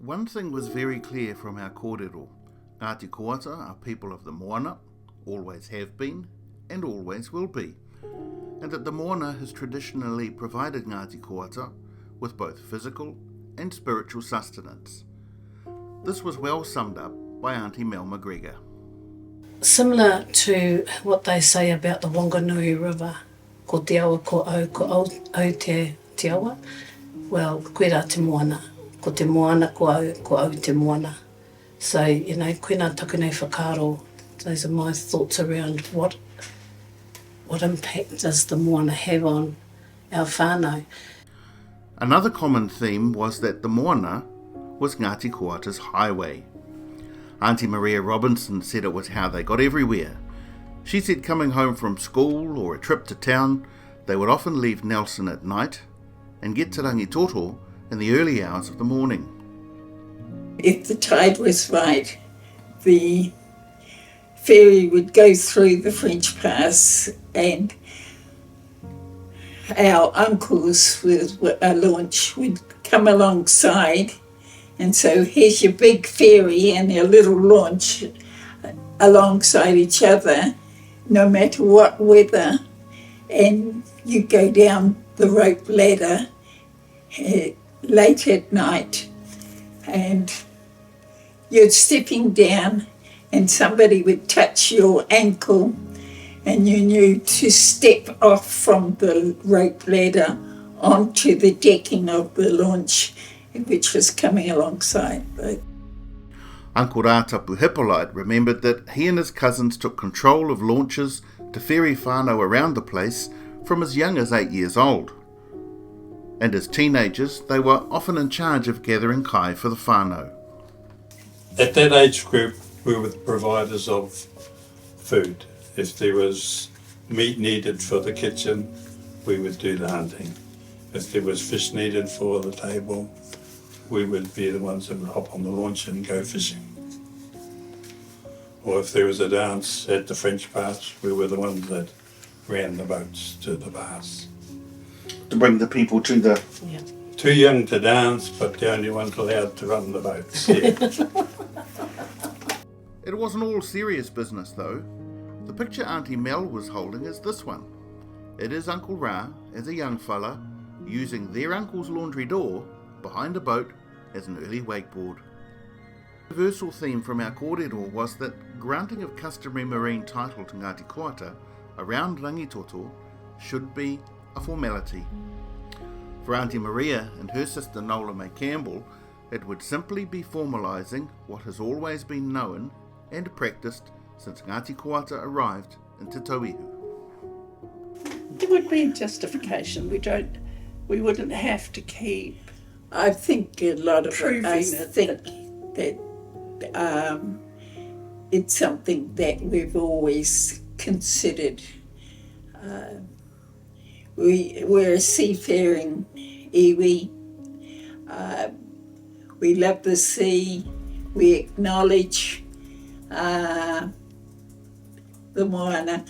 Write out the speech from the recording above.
One thing was very clear from our kōrero. Ngāti Koata are people of the Moana, always have been, and always will be, and that the Moana has traditionally provided Ngāti Koata with both physical and spiritual sustenance. This was well summed up by Auntie Mel McGregor. Similar to what they say about the Wanganui River, ko te awa ko au te awa, well, koe rā te Moana. Ko te Moana ko au te Moana. So, koina taku nei whakaro, those are my thoughts around what impact does the Moana have on our whānau. Another common theme was that the Moana was Ngāti Koata's highway. Auntie Maria Robinson said it was how they got everywhere. She said coming home from school or a trip to town, they would often leave Nelson at night and get to Rangitoto in the early hours of the morning. If the tide was right, the ferry would go through the French Pass and our uncles with a launch would come alongside, and so here's your big ferry and your little launch alongside each other, no matter what weather, and you go down the rope ladder late at night, and you're stepping down and somebody would touch your ankle and you knew to step off from the rope ladder onto the decking of the launch which was coming alongside. Uncle Rātapu Hippolyte remembered that he and his cousins took control of launches to ferry whānau around the place from as young as 8 years old. And as teenagers, they were often in charge of gathering kai for the whānau. At that age group, we were the providers of food. If there was meat needed for the kitchen, we would do the hunting. If there was fish needed for the table, we would be the ones that would hop on the launch and go fishing. Or if there was a dance at the French Pass, we were the ones that ran the boats to the pass. To bring the people to the... Yeah. Too young to dance, but the only ones allowed to run the boats. Yeah. It wasn't all serious business though. The picture Auntie Mel was holding is this one. It is Uncle Ra, as a young fella, using their uncle's laundry door behind a boat as an early wakeboard. The universal theme from our kōrero was that granting of customary marine title to Ngāti Koata around Rangitoto should be a formality. For Auntie Maria and her sister Nola May Campbell, it would simply be formalising what has always been known and practised since Ngāti Koata arrived in Te Tauihu. There would be justification. We wouldn't have to keep. I think a lot of Proving us it. think that it's something that we've always considered. We're a seafaring iwi. We love the sea. We acknowledge the Moana.